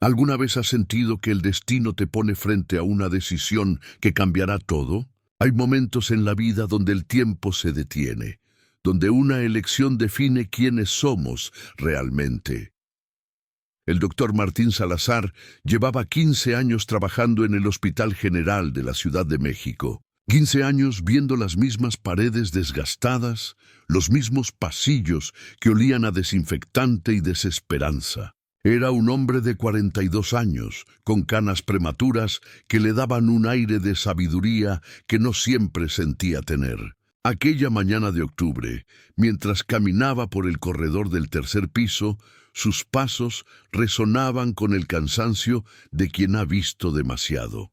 ¿Alguna vez has sentido que el destino te pone frente a una decisión que cambiará todo? Hay momentos en la vida donde el tiempo se detiene, donde una elección define quiénes somos realmente. El doctor Martín Salazar llevaba 15 años trabajando en el Hospital General de la Ciudad de México. 15 años viendo las mismas paredes desgastadas, los mismos pasillos que olían a desinfectante y desesperanza. Era un hombre de 42 años, con canas prematuras que le daban un aire de sabiduría que no siempre sentía tener. Aquella mañana de octubre, mientras caminaba por el corredor del tercer piso, sus pasos resonaban con el cansancio de quien ha visto demasiado.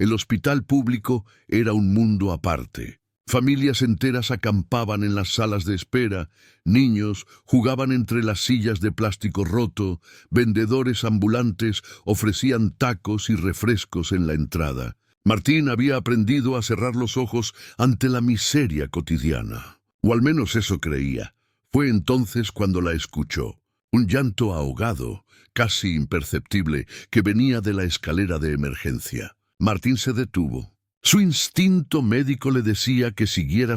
El hospital público era un mundo aparte. Familias enteras acampaban en las salas de espera, niños jugaban entre las sillas de plástico roto, vendedores ambulantes ofrecían tacos y refrescos en la entrada. Martín había aprendido a cerrar los ojos ante la miseria cotidiana, o al menos eso creía. Fue entonces cuando la escuchó. Un llanto ahogado, casi imperceptible, que venía de la escalera de emergencia. Martín se detuvo. Su instinto médico le decía que siguiera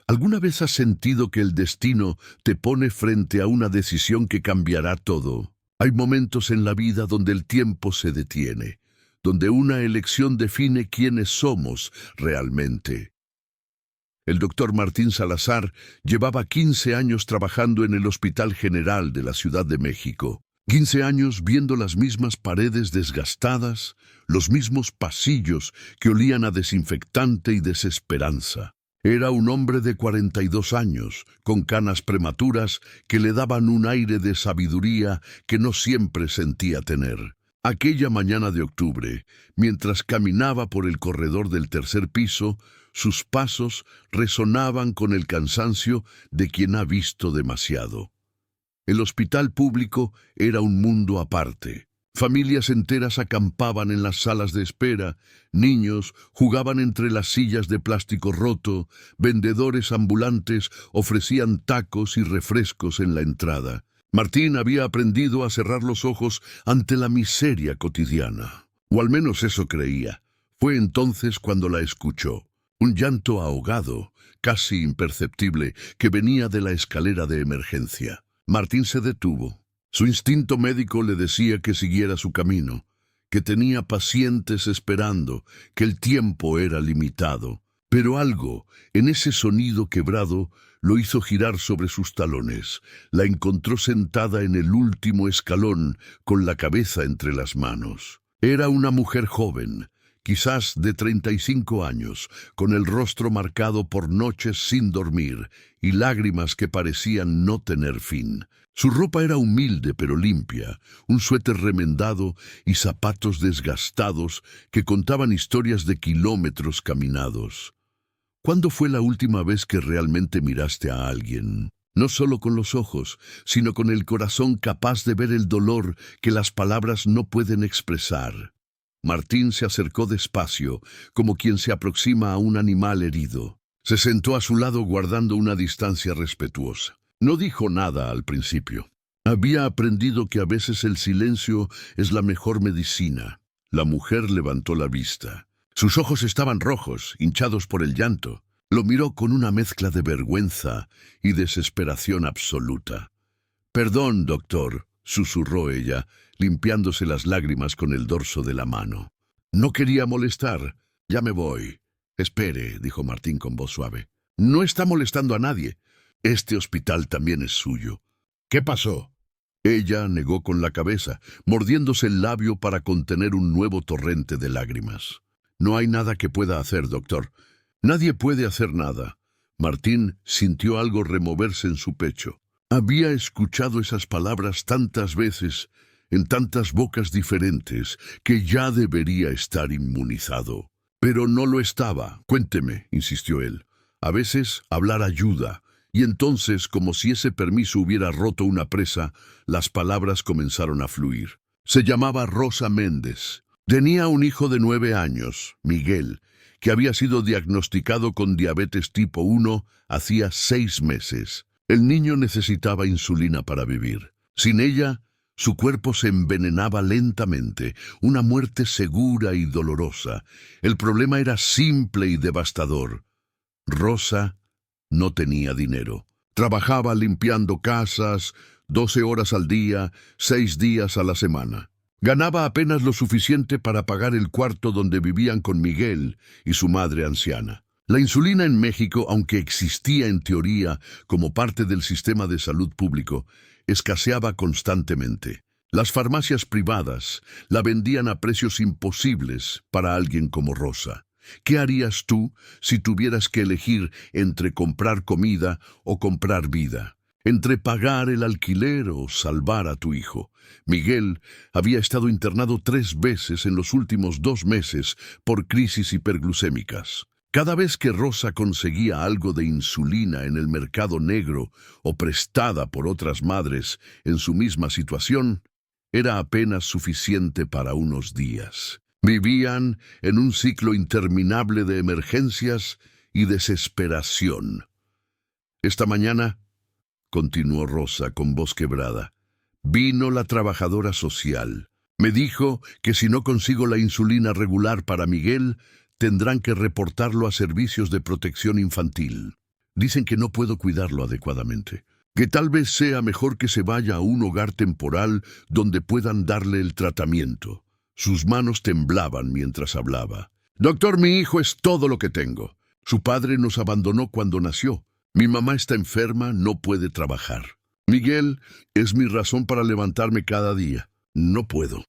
¿Alguna vez has sentido que el destino te pone frente a una decisión que cambiará todo? Hay momentos en la vida donde el tiempo se detiene, donde una elección define quiénes somos realmente. El doctor Martín Salazar llevaba 15 años trabajando en el Hospital General de la Ciudad de México. 15 años viendo las mismas paredes desgastadas, los mismos pasillos que olían a desinfectante y desesperanza. Era un hombre de 42 años, con canas prematuras que le daban un aire de sabiduría que no siempre sentía tener. Aquella mañana de octubre, mientras caminaba por el corredor del tercer piso, sus pasos resonaban con el cansancio de quien ha visto demasiado. El hospital público era un mundo aparte. Familias enteras acampaban en las salas de espera, niños jugaban entre las sillas de plástico roto, vendedores ambulantes ofrecían tacos y refrescos en la entrada. Martín había aprendido a cerrar los ojos ante la miseria cotidiana, o al menos eso creía. Fue entonces cuando la escuchó. Un llanto ahogado, casi imperceptible, que venía de la escalera de emergencia. Martín se detuvo. Su instinto médico le decía que siguiera su camino, que tenía pacientes esperando, que el tiempo era limitado. Pero algo, en ese sonido quebrado, lo hizo girar sobre sus talones. La encontró sentada en el último escalón, con la cabeza entre las manos. Era una mujer joven, quizás de 35 años, con el rostro marcado por noches sin dormir y lágrimas que parecían no tener fin. Su ropa era humilde pero limpia, un suéter remendado y zapatos desgastados que contaban historias de kilómetros caminados. ¿Cuándo fue la última vez que realmente miraste a alguien? No solo con los ojos, sino con el corazón capaz de ver el dolor que las palabras no pueden expresar. Martín se acercó despacio, como quien se aproxima a un animal herido. Se sentó a su lado guardando una distancia respetuosa. No dijo nada al principio. Había aprendido que a veces el silencio es la mejor medicina. La mujer levantó la vista. Sus ojos estaban rojos, hinchados por el llanto. Lo miró con una mezcla de vergüenza y desesperación absoluta. «Perdón, doctor», susurró ella, limpiándose las lágrimas con el dorso de la mano. «No quería molestar. Ya me voy». «Espere», dijo Martín con voz suave. «No está molestando a nadie. Este hospital también es suyo». «¿Qué pasó?» Ella negó con la cabeza, mordiéndose el labio para contener un nuevo torrente de lágrimas. «No hay nada que pueda hacer, doctor. Nadie puede hacer nada». Martín sintió algo removerse en su pecho. Había escuchado esas palabras tantas veces, en tantas bocas diferentes, que ya debería estar inmunizado. Pero no lo estaba. «Cuénteme», insistió él. «A veces hablar ayuda». Y entonces, como si ese permiso hubiera roto una presa, las palabras comenzaron a fluir. Se llamaba Rosa Méndez. Tenía un hijo de 9 años, Miguel, que había sido diagnosticado con diabetes tipo 1 hacía 6 meses. El niño necesitaba insulina para vivir. Sin ella, Su cuerpo se envenenaba lentamente, una muerte segura y dolorosa. El problema era simple y devastador. Rosa no tenía dinero. Trabajaba limpiando casas, 12 horas al día, 6 días a la semana. Ganaba apenas lo suficiente para pagar el cuarto donde vivían con Miguel y su madre anciana. La insulina en México, aunque existía en teoría como parte del sistema de salud público, escaseaba constantemente. Las farmacias privadas la vendían a precios imposibles para alguien como Rosa. ¿Qué harías tú si tuvieras que elegir entre comprar comida o comprar vida? Entre pagar el alquiler o salvar a tu hijo. Miguel había estado internado 3 veces en los últimos 2 meses por crisis hiperglucémicas. Cada vez que Rosa conseguía algo de insulina en el mercado negro o prestada por otras madres en su misma situación, era apenas suficiente para unos días. Vivían en un ciclo interminable de emergencias y desesperación. Esta mañana, continuó Rosa con voz quebrada, vino la trabajadora social. Me dijo que si no consigo la insulina regular para Miguel, tendrán que reportarlo a servicios de protección infantil. Dicen que no puedo cuidarlo adecuadamente, que tal vez sea mejor que se vaya a un hogar temporal donde puedan darle el tratamiento. Sus manos temblaban mientras hablaba. Doctor, mi hijo es todo lo que tengo. Su padre nos abandonó cuando nació. Mi mamá está enferma, no puede trabajar. Miguel es mi razón para levantarme cada día. No puedo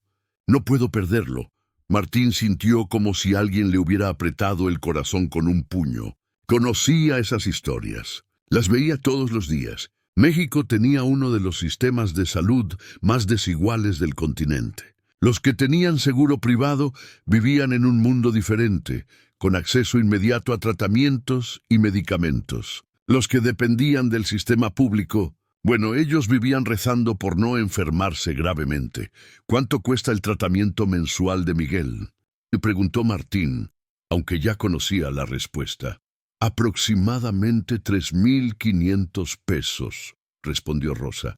perderlo. Martín sintió como si alguien le hubiera apretado el corazón con un puño. Conocía esas historias. Las veía todos los días. México tenía uno de los sistemas de salud más desiguales del continente. Los que tenían seguro privado vivían en un mundo diferente, con acceso inmediato a tratamientos y medicamentos. Los que dependían del sistema público, bueno, ellos vivían rezando por no enfermarse gravemente. ¿Cuánto cuesta el tratamiento mensual de Miguel?, le preguntó Martín, aunque ya conocía la respuesta. Aproximadamente 3,500 pesos, respondió Rosa.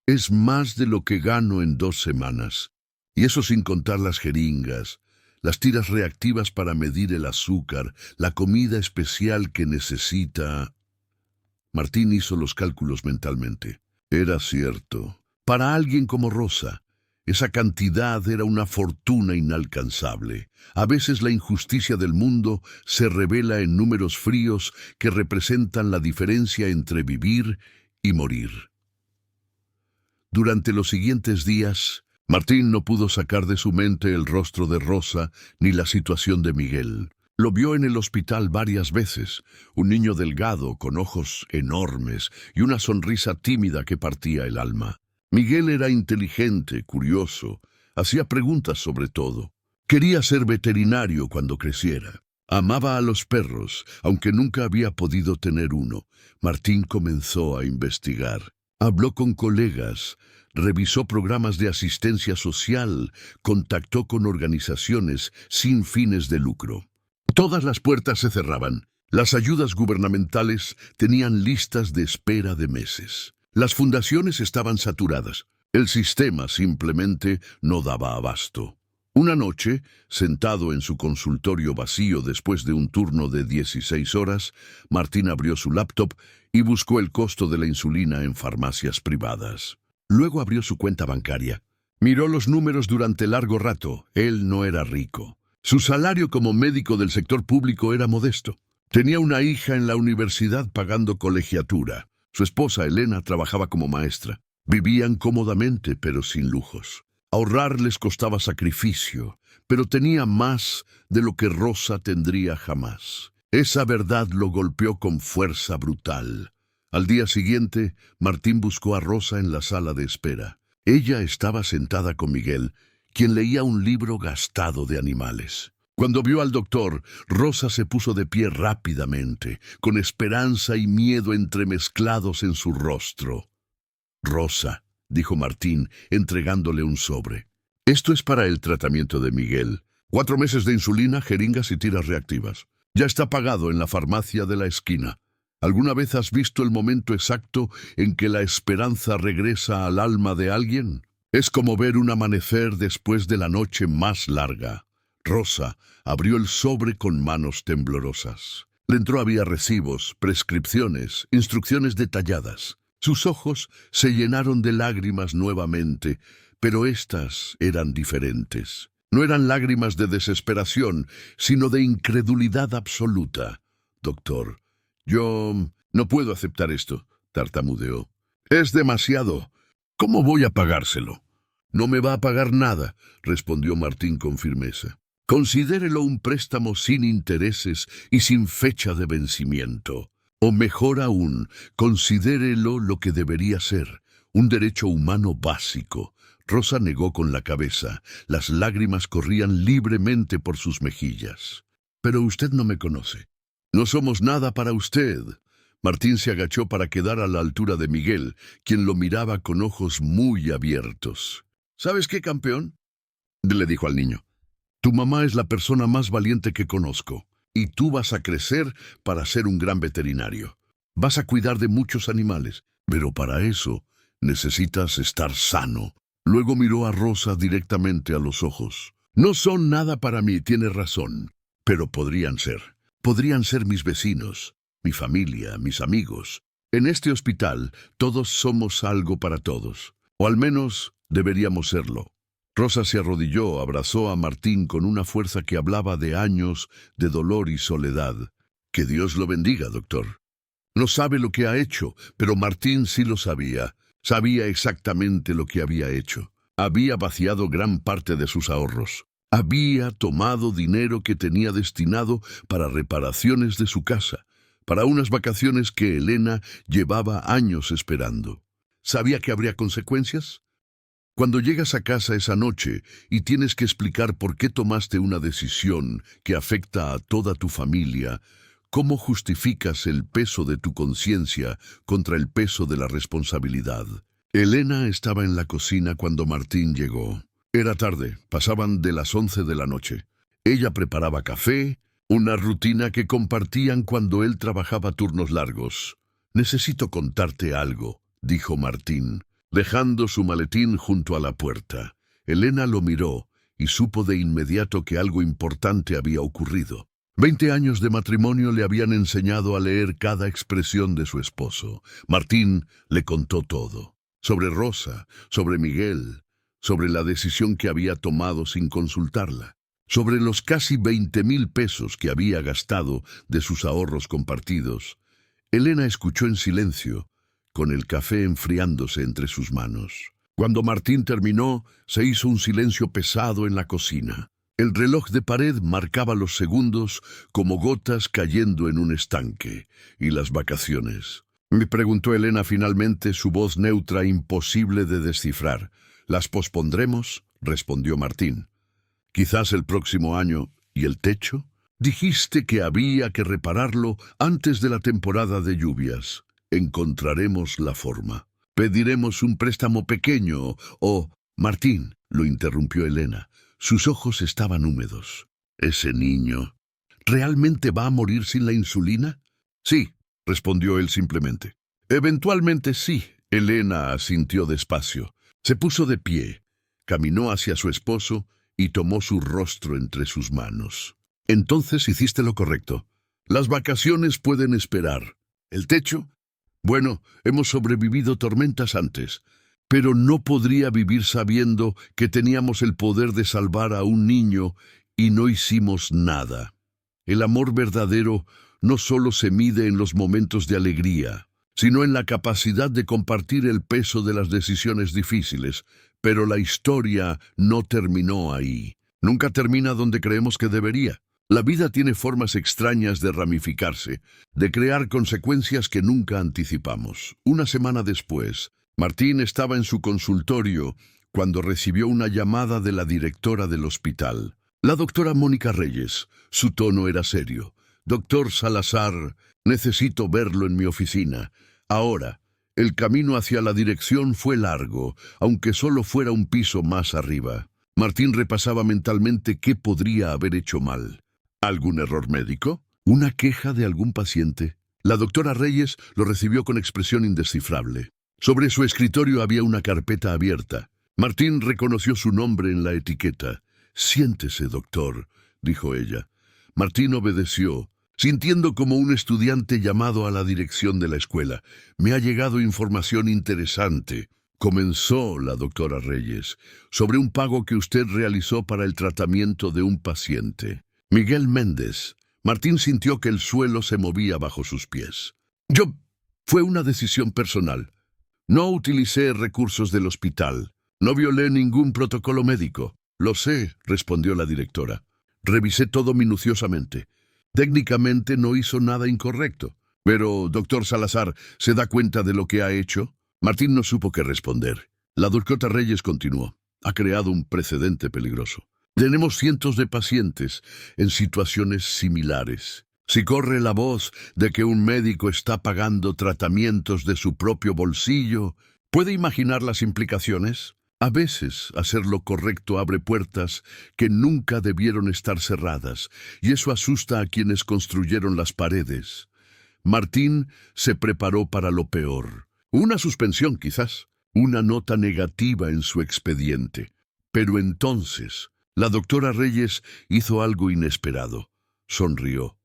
Es más de lo que gano en 2 semanas. Y eso sin contar las jeringas, las tiras reactivas para medir el azúcar, la comida especial que necesita. Martín hizo los cálculos mentalmente. Era cierto. Para alguien como Rosa, esa cantidad era una fortuna inalcanzable. A veces la injusticia del mundo se revela en números fríos que representan la diferencia entre vivir y morir. Durante los siguientes días, Martín no pudo sacar de su mente el rostro de Rosa ni la situación de Miguel. Lo vio en el hospital varias veces, un niño delgado con ojos enormes y una sonrisa tímida que partía el alma. Miguel era inteligente, curioso, hacía preguntas sobre todo. Quería ser veterinario cuando creciera. Amaba a los perros, aunque nunca había podido tener uno. Martín comenzó a investigar. Habló con colegas, revisó programas de asistencia social, contactó con organizaciones sin fines de lucro. Todas las puertas se cerraban. Las ayudas gubernamentales tenían listas de espera de meses. Las fundaciones estaban saturadas. El sistema simplemente no daba abasto. Una noche, sentado en su consultorio vacío después de un turno de 16 horas, Martín abrió su laptop y buscó el costo de la insulina en farmacias privadas. Luego abrió su cuenta bancaria. Miró los números durante largo rato. Él no era rico. Su salario como médico del sector público era modesto. Tenía una hija en la universidad pagando colegiatura. Su esposa, Elena, trabajaba como maestra. Vivían cómodamente, pero sin lujos. Ahorrar les costaba sacrificio, pero tenía más de lo que Rosa tendría jamás. Esa verdad lo golpeó con fuerza brutal. Al día siguiente, Martín buscó a Rosa en la sala de espera. Ella estaba sentada con Miguel, quien leía un libro gastado de animales. Cuando vio al doctor, Rosa se puso de pie rápidamente, con esperanza y miedo entremezclados en su rostro. «Rosa», dijo Martín, entregándole un sobre. «Esto es para el tratamiento de Miguel. 4 meses de insulina, jeringas y tiras reactivas. Ya está pagado en la farmacia de la esquina. ¿Alguna vez has visto el momento exacto en que la esperanza regresa al alma de alguien? Es como ver un amanecer después de la noche más larga. Rosa abrió el sobre con manos temblorosas. Dentro había recibos, prescripciones, instrucciones detalladas. Sus ojos se llenaron de lágrimas nuevamente, pero éstas eran diferentes. No eran lágrimas de desesperación, sino de incredulidad absoluta. Doctor, yo no puedo aceptar esto, tartamudeó. Es demasiado. ¿Cómo voy a pagárselo? No me va a pagar nada, respondió Martín con firmeza. Considérelo un préstamo sin intereses y sin fecha de vencimiento. O mejor aún, considérelo lo que debería ser, un derecho humano básico. Rosa negó con la cabeza. Las lágrimas corrían libremente por sus mejillas. Pero usted no me conoce. No somos nada para usted. Martín se agachó para quedar a la altura de Miguel, quien lo miraba con ojos muy abiertos. ¿Sabes qué, campeón?, le dijo al niño. Tu mamá es la persona más valiente que conozco, y tú vas a crecer para ser un gran veterinario. Vas a cuidar de muchos animales, pero para eso necesitas estar sano. Luego miró a Rosa directamente a los ojos. No son nada para mí, tienes razón, pero podrían ser. Podrían ser mis vecinos, mi familia, mis amigos. En este hospital todos somos algo para todos, o al menos deberíamos serlo. Rosa se arrodilló, abrazó a Martín con una fuerza que hablaba de años de dolor y soledad. Que Dios lo bendiga, doctor. No sabe lo que ha hecho, pero Martín sí lo sabía. Sabía exactamente lo que había hecho. Había vaciado gran parte de sus ahorros. Había tomado dinero que tenía destinado para reparaciones de su casa, para unas vacaciones que Elena llevaba años esperando. ¿Sabía que habría consecuencias? Cuando llegas a casa esa noche y tienes que explicar por qué tomaste una decisión que afecta a toda tu familia, ¿cómo justificas el peso de tu conciencia contra el peso de la responsabilidad? Elena estaba en la cocina cuando Martín llegó. Era tarde, pasaban de las 11 de la noche. Ella preparaba café, una rutina que compartían cuando él trabajaba turnos largos. Necesito contarte algo, dijo Martín, dejando su maletín junto a la puerta. Elena lo miró y supo de inmediato que algo importante había ocurrido. 20 años de matrimonio le habían enseñado a leer cada expresión de su esposo. Martín le contó todo. Sobre Rosa, sobre Miguel, sobre la decisión que había tomado sin consultarla, sobre los casi 20,000 pesos que había gastado de sus ahorros compartidos. Elena escuchó en silencio, con el café enfriándose entre sus manos. Cuando Martín terminó, se hizo un silencio pesado en la cocina. El reloj de pared marcaba los segundos como gotas cayendo en un estanque. ¿Y las vacaciones?, me preguntó Elena finalmente, su voz neutra imposible de descifrar. «¿Las pospondremos?», respondió Martín. «Quizás el próximo año. ¿Y el techo? Dijiste que había que repararlo antes de la temporada de lluvias. Encontraremos la forma. Pediremos un préstamo pequeño o...» «Martín», lo interrumpió Elena. Sus ojos estaban húmedos. «Ese niño, ¿realmente va a morir sin la insulina?». «Sí», respondió él simplemente. «Eventualmente sí», Elena asintió despacio. Se puso de pie, caminó hacia su esposo y tomó su rostro entre sus manos. «Entonces hiciste lo correcto. Las vacaciones pueden esperar. ¿El techo? Bueno, hemos sobrevivido tormentas antes, pero no podría vivir sabiendo que teníamos el poder de salvar a un niño y no hicimos nada. El amor verdadero no solo se mide en los momentos de alegría, sino en la capacidad de compartir el peso de las decisiones difíciles. Pero la historia no terminó ahí. Nunca termina donde creemos que debería. La vida tiene formas extrañas de ramificarse, de crear consecuencias que nunca anticipamos. Una semana después, Martín estaba en su consultorio cuando recibió una llamada de la directora del hospital. La doctora Mónica Reyes. Su tono era serio. «Doctor Salazar, necesito verlo en mi oficina. Ahora». El camino hacia la dirección fue largo, aunque solo fuera un piso más arriba. Martín repasaba mentalmente qué podría haber hecho mal. ¿Algún error médico? ¿Una queja de algún paciente? La doctora Reyes lo recibió con expresión indescifrable. Sobre su escritorio había una carpeta abierta. Martín reconoció su nombre en la etiqueta. «Siéntese, doctor», dijo ella. Martín obedeció, sintiendo como un estudiante llamado a la dirección de la escuela. «Me ha llegado información interesante», comenzó la doctora Reyes, «sobre un pago que usted realizó para el tratamiento de un paciente. Miguel Méndez». Martín sintió que el suelo se movía bajo sus pies. Fue una decisión personal. No utilicé recursos del hospital. No violé ningún protocolo médico. Lo sé, respondió la directora. Revisé todo minuciosamente. Técnicamente no hizo nada incorrecto. Pero, doctor Salazar, ¿se da cuenta de lo que ha hecho? Martín no supo qué responder. La doctora Reyes continuó. Ha creado un precedente peligroso. Tenemos cientos de pacientes en situaciones similares. Si corre la voz de que un médico está pagando tratamientos de su propio bolsillo, ¿puede imaginar las implicaciones? A veces, hacer lo correcto abre puertas que nunca debieron estar cerradas, y eso asusta a quienes construyeron las paredes. Martín se preparó para lo peor. Una suspensión, quizás. Una nota negativa en su expediente. Pero entonces, la doctora Reyes hizo algo inesperado. Sonrió.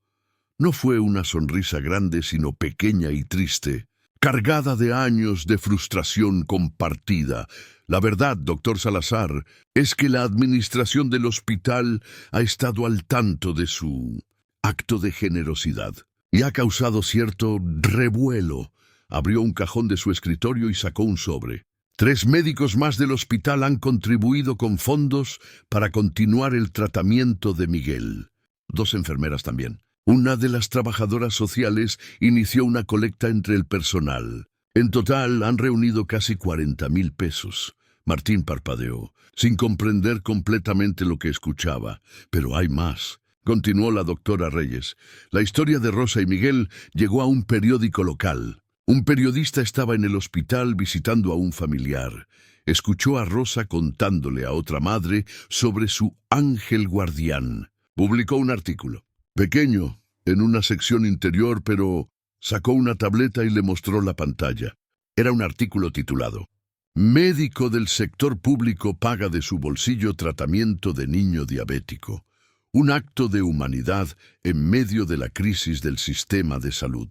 No fue una sonrisa grande, sino pequeña y triste, cargada de años de frustración compartida. La verdad, doctor Salazar, es que la administración del hospital ha estado al tanto de su acto de generosidad y ha causado cierto revuelo. Abrió un cajón de su escritorio y sacó un sobre. 3 médicos más del hospital han contribuido con fondos para continuar el tratamiento de Miguel. 2 enfermeras también. Una de las trabajadoras sociales inició una colecta entre el personal. En total han reunido casi 40,000 pesos. Martín parpadeó, sin comprender completamente lo que escuchaba. Pero hay más. Continuó la doctora Reyes. La historia de Rosa y Miguel llegó a un periódico local. Un periodista estaba en el hospital visitando a un familiar. Escuchó a Rosa contándole a otra madre sobre su ángel guardián. Publicó un artículo. Pequeño, en una sección interior, pero sacó una tableta y le mostró la pantalla. Era un artículo titulado «Médico del sector público paga de su bolsillo tratamiento de niño diabético. Un acto de humanidad en medio de la crisis del sistema de salud».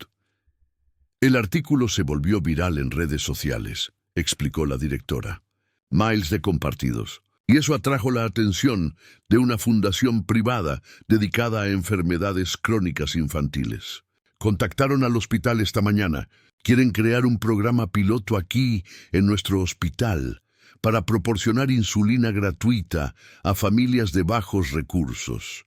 El artículo se volvió viral en redes sociales, explicó la directora. Miles de compartidos. Y eso atrajo la atención de una fundación privada dedicada a enfermedades crónicas infantiles. Contactaron al hospital esta mañana. Quieren crear un programa piloto aquí, en nuestro hospital, para proporcionar insulina gratuita a familias de bajos recursos.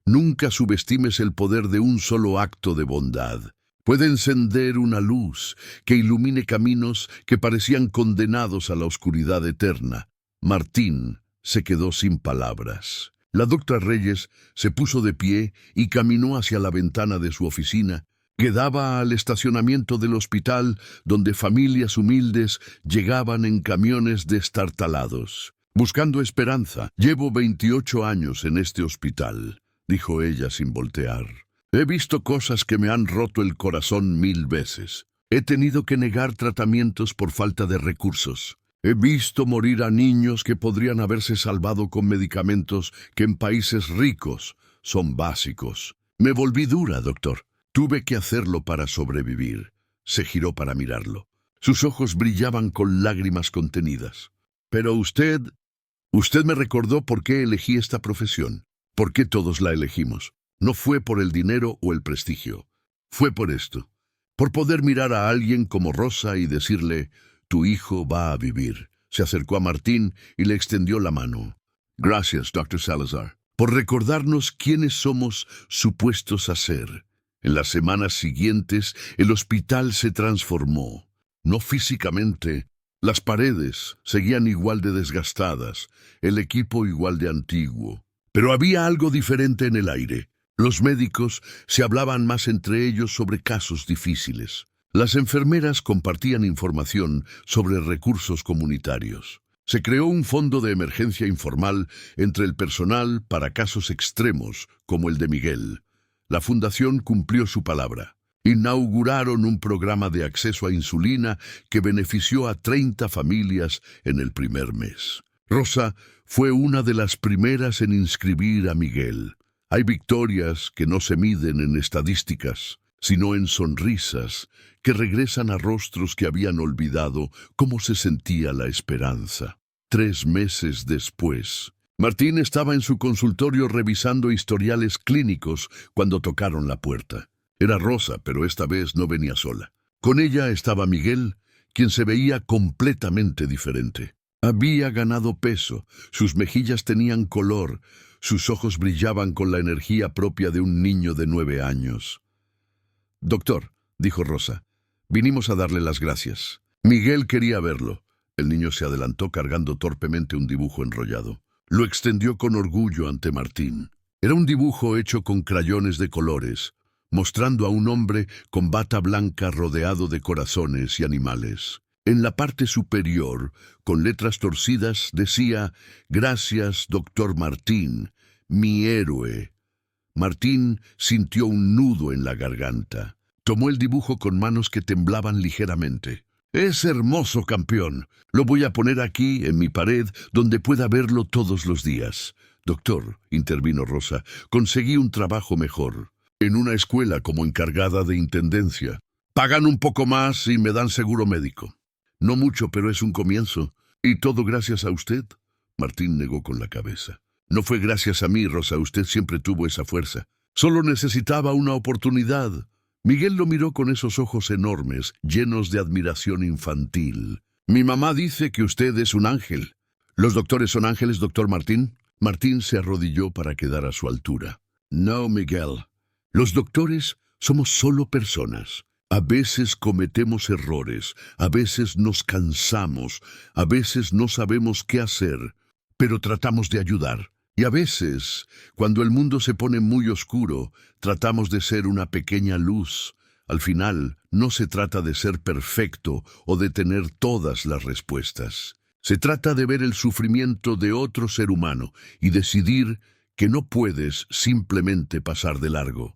Nunca subestimes el poder de un solo acto de bondad. Puede encender una luz que ilumine caminos que parecían condenados a la oscuridad eterna. Martín se quedó sin palabras. La doctora Reyes se puso de pie y caminó hacia la ventana de su oficina, que daba al estacionamiento del hospital, donde familias humildes llegaban en camiones destartalados. Buscando esperanza. «Llevo 28 años en este hospital», dijo ella sin voltear. «He visto cosas que me han roto el corazón 1000 veces. He tenido que negar tratamientos por falta de recursos. He visto morir a niños que podrían haberse salvado con medicamentos que en países ricos son básicos. Me volví dura, doctor. Tuve que hacerlo para sobrevivir». Se giró para mirarlo. Sus ojos brillaban con lágrimas contenidas. «Pero usted me recordó por qué elegí esta profesión. ¿Por qué todos la elegimos? No fue por el dinero o el prestigio. Fue por esto. Por poder mirar a alguien como Rosa y decirle, tu hijo va a vivir». Se acercó a Martín y le extendió la mano. «Gracias, Dr. Salazar, por recordarnos quiénes somos supuestos a ser». En las semanas siguientes, el hospital se transformó. No físicamente. Las paredes seguían igual de desgastadas, el equipo igual de antiguo. Pero había algo diferente en el aire. Los médicos se hablaban más entre ellos sobre casos difíciles. Las enfermeras compartían información sobre recursos comunitarios. Se creó un fondo de emergencia informal entre el personal para casos extremos, como el de Miguel. La fundación cumplió su palabra. Inauguraron un programa de acceso a insulina que benefició a 30 familias en el primer mes. Rosa fue una de las primeras en inscribir a Miguel. Hay victorias que no se miden en estadísticas, sino en sonrisas que regresan a rostros que habían olvidado cómo se sentía la esperanza. 3 meses después, Martín estaba en su consultorio revisando historiales clínicos cuando tocaron la puerta. Era Rosa, pero esta vez no venía sola. Con ella estaba Miguel, quien se veía completamente diferente. Había ganado peso, sus mejillas tenían color, sus ojos brillaban con la energía propia de un niño de 9 años. «Doctor», dijo Rosa, «vinimos a darle las gracias». Miguel quería verlo. El niño se adelantó cargando torpemente un dibujo enrollado. Lo extendió con orgullo ante Martín. Era un dibujo hecho con crayones de colores, mostrando a un hombre con bata blanca rodeado de corazones y animales. En la parte superior, con letras torcidas, decía: «Gracias, doctor Martín, mi héroe». Martín sintió un nudo en la garganta. Tomó el dibujo con manos que temblaban ligeramente. «Es hermoso, campeón. Lo voy a poner aquí, en mi pared, donde pueda verlo todos los días». «Doctor», intervino Rosa, «conseguí un trabajo mejor. En una escuela como encargada de intendencia. Pagan un poco más y me dan seguro médico». «No mucho, pero es un comienzo. ¿Y todo gracias a usted?» Martín negó con la cabeza. «No fue gracias a mí, Rosa. Usted siempre tuvo esa fuerza. Solo necesitaba una oportunidad». Miguel lo miró con esos ojos enormes, llenos de admiración infantil. «Mi mamá dice que usted es un ángel». «¿Los doctores son ángeles, doctor Martín?» Martín se arrodilló para quedar a su altura. «No, Miguel. Los doctores somos solo personas. A veces cometemos errores, a veces nos cansamos, a veces no sabemos qué hacer, pero tratamos de ayudar. Y a veces, cuando el mundo se pone muy oscuro, tratamos de ser una pequeña luz. Al final, no se trata de ser perfecto o de tener todas las respuestas. Se trata de ver el sufrimiento de otro ser humano y decidir que no puedes simplemente pasar de largo».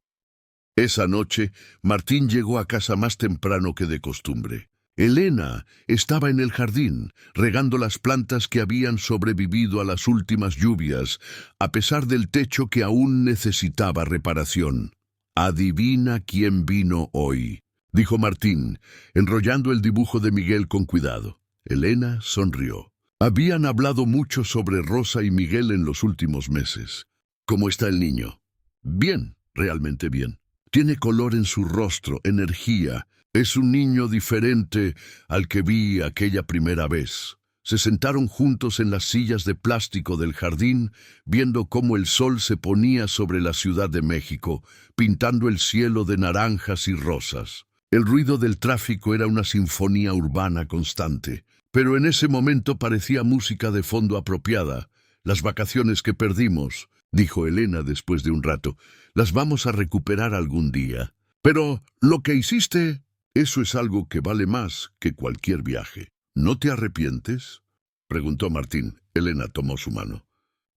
Esa noche, Martín llegó a casa más temprano que de costumbre. Elena estaba en el jardín, regando las plantas que habían sobrevivido a las últimas lluvias, a pesar del techo que aún necesitaba reparación. «Adivina quién vino hoy», dijo Martín, enrollando el dibujo de Miguel con cuidado. Elena sonrió. Habían hablado mucho sobre Rosa y Miguel en los últimos meses. «¿Cómo está el niño?» «Bien, realmente bien. Tiene color en su rostro, energía. Es un niño diferente al que vi aquella primera vez». Se sentaron juntos en las sillas de plástico del jardín, viendo cómo el sol se ponía sobre la Ciudad de México, pintando el cielo de naranjas y rosas. El ruido del tráfico era una sinfonía urbana constante, pero en ese momento parecía música de fondo apropiada. «Las vacaciones que perdimos», dijo Elena después de un rato, «las vamos a recuperar algún día. Pero lo que hiciste, eso es algo que vale más que cualquier viaje». «¿No te arrepientes?», preguntó Martín. Elena tomó su mano.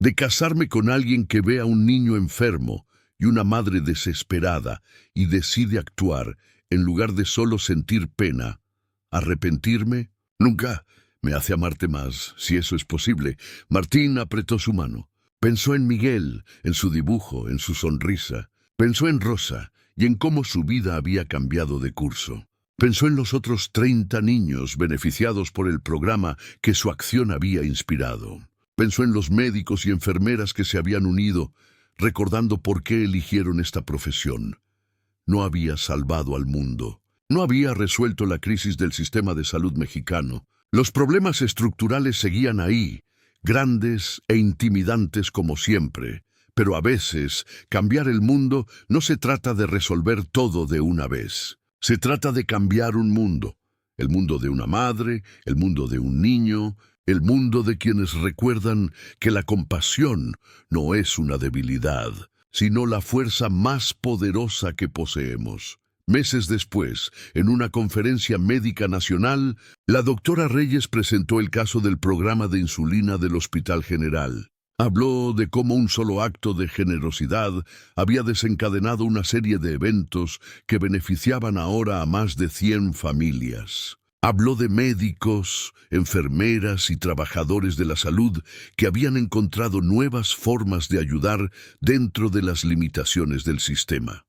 «De casarme con alguien que ve a un niño enfermo y una madre desesperada y decide actuar en lugar de solo sentir pena. ¿Arrepentirme? Nunca. Me hace amarte más, si eso es posible». Martín apretó su mano. Pensó en Miguel, en su dibujo, en su sonrisa. Pensó en Rosa y en cómo su vida había cambiado de curso. Pensó en los otros 30 niños beneficiados por el programa que su acción había inspirado. Pensó en los médicos y enfermeras que se habían unido, recordando por qué eligieron esta profesión. No había salvado al mundo. No había resuelto la crisis del sistema de salud mexicano. Los problemas estructurales seguían ahí, grandes e intimidantes como siempre. Pero a veces, cambiar el mundo no se trata de resolver todo de una vez. Se trata de cambiar un mundo. El mundo de una madre, el mundo de un niño, el mundo de quienes recuerdan que la compasión no es una debilidad, sino la fuerza más poderosa que poseemos. Meses después, en una conferencia médica nacional, la doctora Reyes presentó el caso del programa de insulina del Hospital General. Habló de cómo un solo acto de generosidad había desencadenado una serie de eventos que beneficiaban ahora a más de 100 familias. Habló de médicos, enfermeras y trabajadores de la salud que habían encontrado nuevas formas de ayudar dentro de las limitaciones del sistema.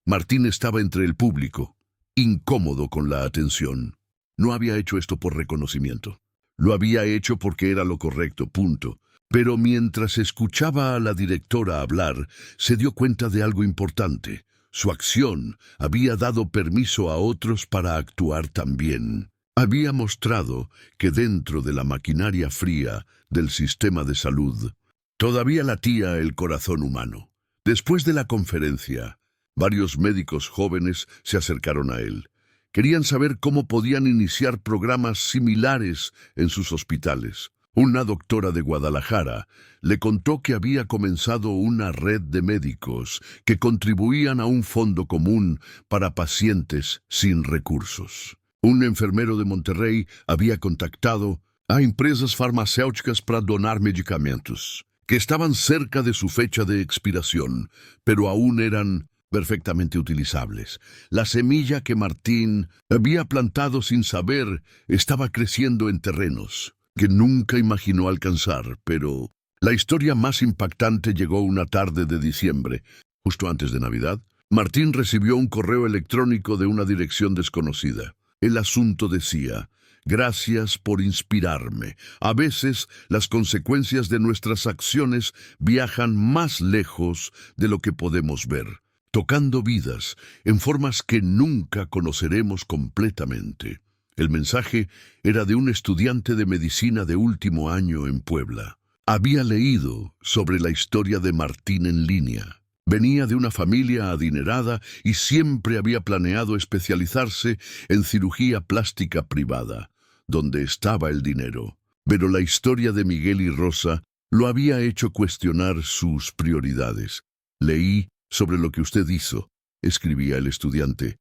Martín estaba entre el público, incómodo con la atención. No había hecho esto por reconocimiento. Lo había hecho porque era lo correcto, punto. Pero mientras escuchaba a la directora hablar, se dio cuenta de algo importante. Su acción había dado permiso a otros para actuar también. Había mostrado que dentro de la maquinaria fría del sistema de salud, todavía latía el corazón humano. Después de la conferencia, varios médicos jóvenes se acercaron a él. Querían saber cómo podían iniciar programas similares en sus hospitales. Una doctora de Guadalajara le contó que había comenzado una red de médicos que contribuían a un fondo común para pacientes sin recursos. Un enfermero de Monterrey había contactado a empresas farmacéuticas para donar medicamentos, que estaban cerca de su fecha de expiración, pero aún eran perfectamente utilizables. La semilla que Martín había plantado sin saber estaba creciendo en terrenos que nunca imaginó alcanzar, pero la historia más impactante llegó una tarde de diciembre, justo antes de Navidad. Martín recibió un correo electrónico de una dirección desconocida. El asunto decía: gracias por inspirarme. A veces las consecuencias de nuestras acciones viajan más lejos de lo que podemos ver, tocando vidas en formas que nunca conoceremos completamente. El mensaje era de un estudiante de medicina de último año en Puebla. Había leído sobre la historia de Martín en línea. Venía de una familia adinerada y siempre había planeado especializarse en cirugía plástica privada, donde estaba el dinero. Pero la historia de Miguel y Rosa lo había hecho cuestionar sus prioridades. Leí sobre lo que usted hizo, escribía el estudiante,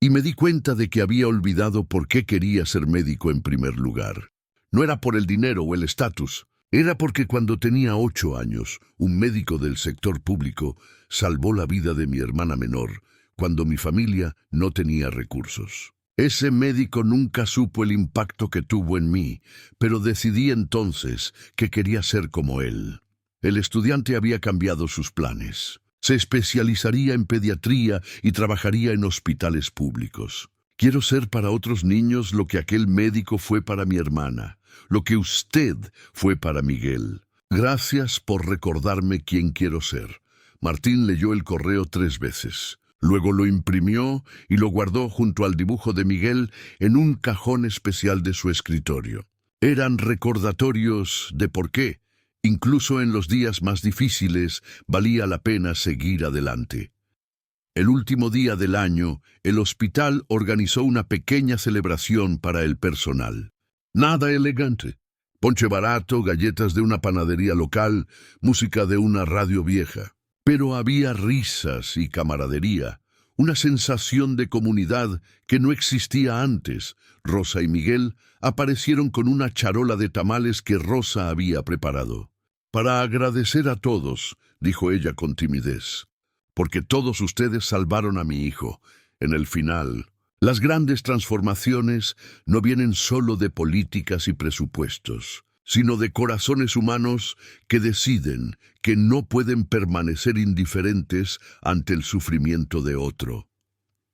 y me di cuenta de que había olvidado por qué quería ser médico en primer lugar. No era por el dinero o el estatus, era porque cuando tenía 8 años, un médico del sector público salvó la vida de mi hermana menor, cuando mi familia no tenía recursos. Ese médico nunca supo el impacto que tuvo en mí, pero decidí entonces que quería ser como él. El estudiante había cambiado sus planes. Se especializaría en pediatría y trabajaría en hospitales públicos. Quiero ser para otros niños lo que aquel médico fue para mi hermana, lo que usted fue para Miguel. Gracias por recordarme quién quiero ser. Martín leyó el correo 3 veces. Luego lo imprimió y lo guardó junto al dibujo de Miguel en un cajón especial de su escritorio. Eran recordatorios de por qué, incluso en los días más difíciles, valía la pena seguir adelante. El último día del año, el hospital organizó una pequeña celebración para el personal. Nada elegante. Ponche barato, galletas de una panadería local, música de una radio vieja. Pero había risas y camaradería, una sensación de comunidad que no existía antes. Rosa y Miguel aparecieron con una charola de tamales que Rosa había preparado. Para agradecer a todos, dijo ella con timidez, porque todos ustedes salvaron a mi hijo. En el final, las grandes transformaciones no vienen solo de políticas y presupuestos, sino de corazones humanos que deciden que no pueden permanecer indiferentes ante el sufrimiento de otro.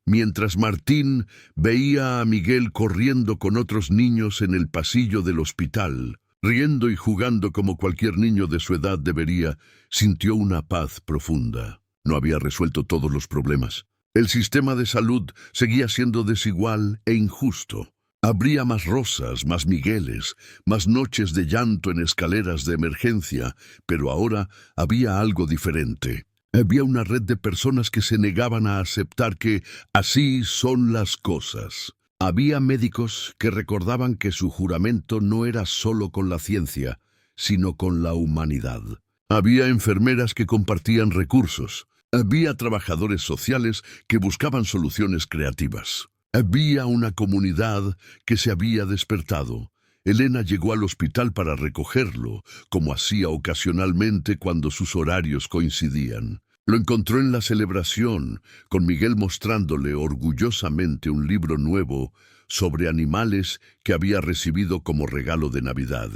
Mientras Martín veía a Miguel corriendo con otros niños en el pasillo del hospital, riendo y jugando como cualquier niño de su edad debería, sintió una paz profunda. No había resuelto todos los problemas. El sistema de salud seguía siendo desigual e injusto. Habría más Rosas, más Migueles, más noches de llanto en escaleras de emergencia, pero ahora había algo diferente. Había una red de personas que se negaban a aceptar que así son las cosas. Había médicos que recordaban que su juramento no era solo con la ciencia, sino con la humanidad. Había enfermeras que compartían recursos. Había trabajadores sociales que buscaban soluciones creativas. Había una comunidad que se había despertado, Elena llegó al hospital para recogerlo, como hacía ocasionalmente cuando sus horarios coincidían. Lo encontró en la celebración, con Miguel mostrándole orgullosamente un libro nuevo sobre animales que había recibido como regalo de Navidad.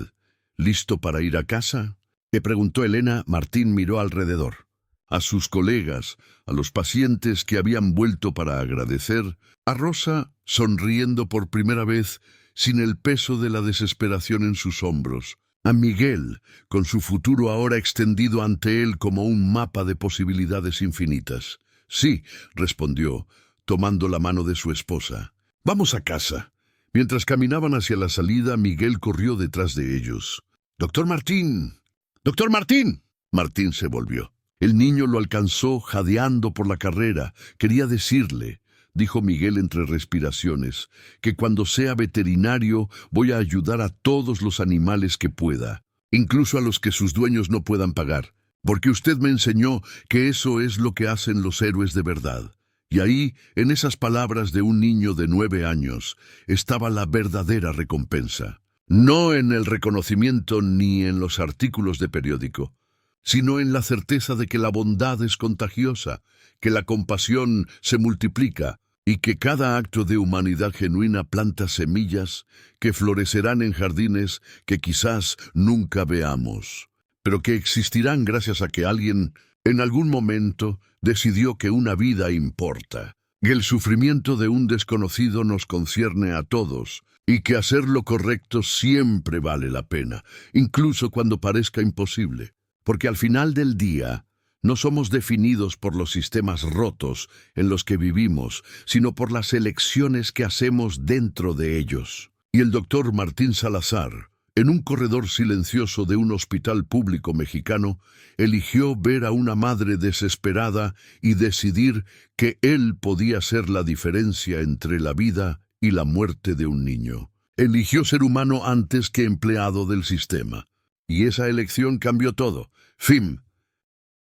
¿Listo para ir a casa?, le preguntó Elena. Martín miró alrededor. A sus colegas, a los pacientes que habían vuelto para agradecer, a Rosa, sonriendo por primera vez, sin el peso de la desesperación en sus hombros, a Miguel, con su futuro ahora extendido ante él como un mapa de posibilidades infinitas. Sí, respondió, tomando la mano de su esposa. Vamos a casa. Mientras caminaban hacia la salida, Miguel corrió detrás de ellos. ¡Doctor Martín! ¡Doctor Martín! Martín se volvió. El niño lo alcanzó jadeando por la carrera. Quería decirle, dijo Miguel entre respiraciones, que cuando sea veterinario voy a ayudar a todos los animales que pueda, incluso a los que sus dueños no puedan pagar, porque usted me enseñó que eso es lo que hacen los héroes de verdad. Y ahí, en esas palabras de un niño de 9 años, estaba la verdadera recompensa. No en el reconocimiento ni en los artículos de periódico, sino en la certeza de que la bondad es contagiosa, que la compasión se multiplica y que cada acto de humanidad genuina planta semillas que florecerán en jardines que quizás nunca veamos, pero que existirán gracias a que alguien, en algún momento, decidió que una vida importa, que el sufrimiento de un desconocido nos concierne a todos y que hacer lo correcto siempre vale la pena, incluso cuando parezca imposible. Porque al final del día, no somos definidos por los sistemas rotos en los que vivimos, sino por las elecciones que hacemos dentro de ellos. Y el doctor Martín Salazar, en un corredor silencioso de un hospital público mexicano, eligió ver a una madre desesperada y decidir que él podía ser la diferencia entre la vida y la muerte de un niño. Eligió ser humano antes que empleado del sistema. Y esa elección cambió todo. Fin.